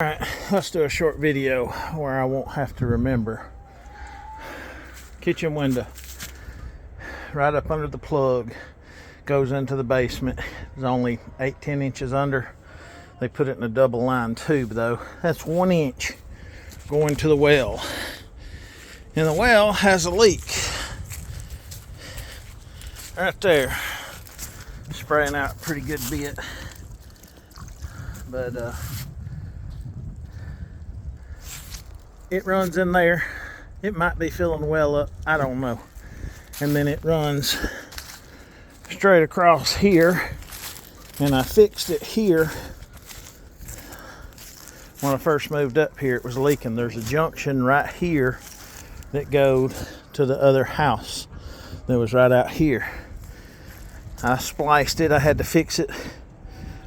Alright, let's do a short video where I won't have to remember. Kitchen window, right up under the plug, goes into the basement. It's only 8-10 inches under. They put it in a double line tube though. That's 1 inch going to the well. And the well has a leak. Right there. Spraying out a pretty good bit. But it runs in there. It might be filling the well up, I don't know. And then it runs straight across here, and I fixed it here. When I first moved up here, it was leaking. There's a junction right here that goes to the other house that was right out here. I spliced it. I had to fix it.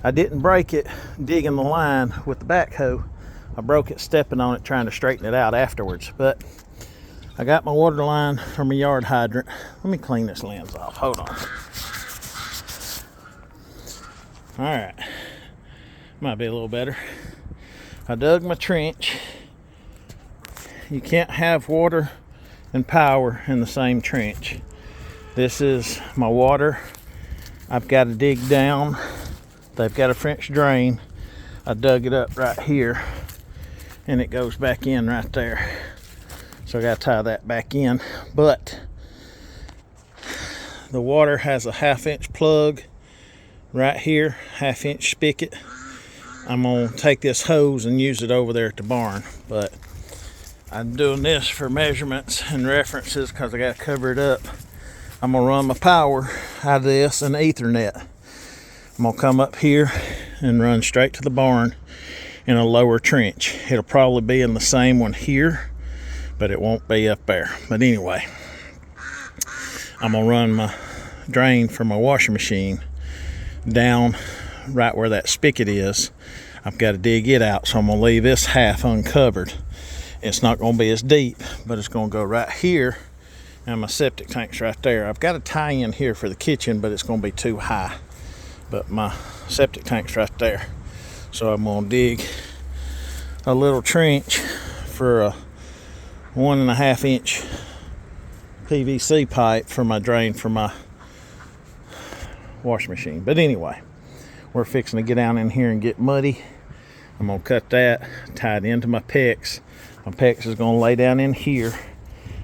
I didn't break it digging the line with the backhoe. I broke it stepping on it trying to straighten it out afterwards. But I got my water line from a yard hydrant. Let me clean this lens off. Hold on. Alright. Might be a little better. I dug my trench. You can't have water and power in the same trench. This is my water. I've got to dig down. They've got a French drain. I dug it up right here, and it goes back in right there. So I got to tie that back in. But the water has a 1/2 inch plug right here, 1/2 inch spigot. I'm going to take this hose and use it over there at the barn. But I'm doing this for measurements and references because I got to cover it up. I'm going to run my power out of this and Ethernet. I'm going to come up here and run straight to the barn in a lower trench. It'll probably be in the same one here, but it won't be up there. But anyway, I'm going to run my drain for my washing machine down right where that spigot is. I've got to dig it out, so I'm going to leave this half uncovered. It's not going to be as deep, but it's going to go right here, and my septic tank's right there. I've got a tie-in here for the kitchen, but it's going to be too high. But my septic tank's right there. So I'm going to dig a little trench for a 1.5 inch PVC pipe for my drain for my washing machine. But anyway, we're fixing to get down in here and get muddy. I'm going to cut that, tie it into my PEX. My PEX is going to lay down in here.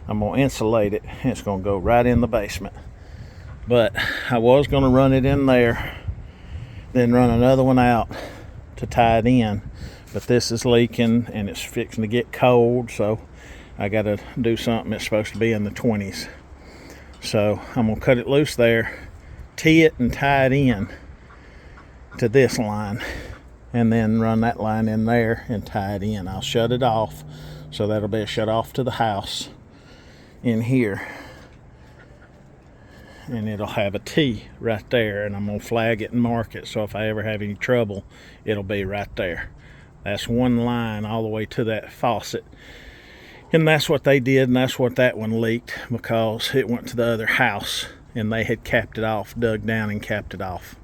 I'm going to insulate it, and it's going to go right in the basement. But I was going to run it in there, then run another one out to tie it in. But this is leaking, and it's fixing to get cold, so I got to do something. It's supposed to be in the 20s. So I'm going to cut it loose there, tee it and tie it in to this line, and then run that line in there and tie it in. I'll shut it off, so that'll be a shut off to the house in here, and it'll have a T right there, and I'm gonna flag it and mark it, so if I ever have any trouble, it'll be right there. That's one line all the way to that faucet, and that's what they did, and that's what that one leaked, because it went to the other house and they had capped it off, dug down and capped it off.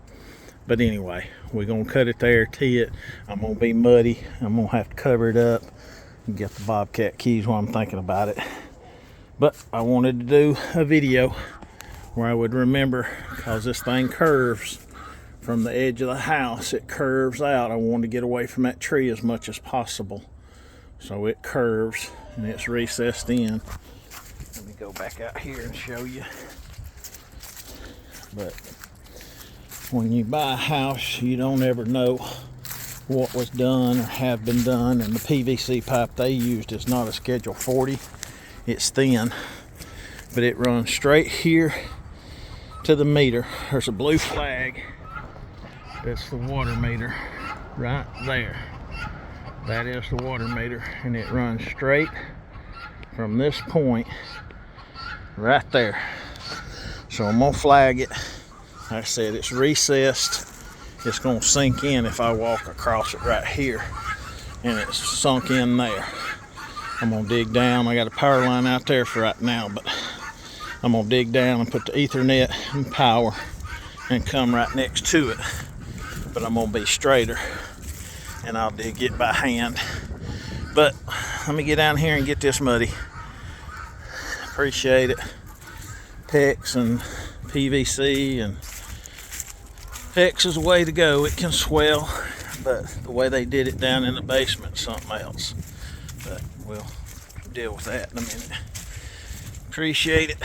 But anyway, we're gonna cut it there, tee it. I'm gonna be muddy. I'm gonna have to cover it up and get the Bobcat keys while I'm thinking about it. But I wanted to do a video where I would remember, because this thing curves from the edge of the house. It curves out. I wanted to get away from that tree as much as possible. So it curves and it's recessed in. Let me go back out here and show you. But when you buy a house, you don't ever know what was done or have been done. And the PVC pipe they used is not a Schedule 40. It's thin, but it runs straight here to the meter. There's a blue flag. That's the water meter right there. That is the water meter, and it runs straight from this point right there. So I'm gonna flag it. Like I said, it's recessed. It's gonna sink in if I walk across it right here, and it's sunk in there. I'm gonna dig down. I got a power line out there for right now, but I'm gonna dig down and put the Ethernet and power and come right next to it. But I'm gonna be straighter. and I'll dig it by hand. But let me get down here and get this muddy. Appreciate it. PEX and PVC, and PEX is the way to go. It can swell, but the way they did it down in the basement is something else. But we'll deal with that in a minute. Appreciate it.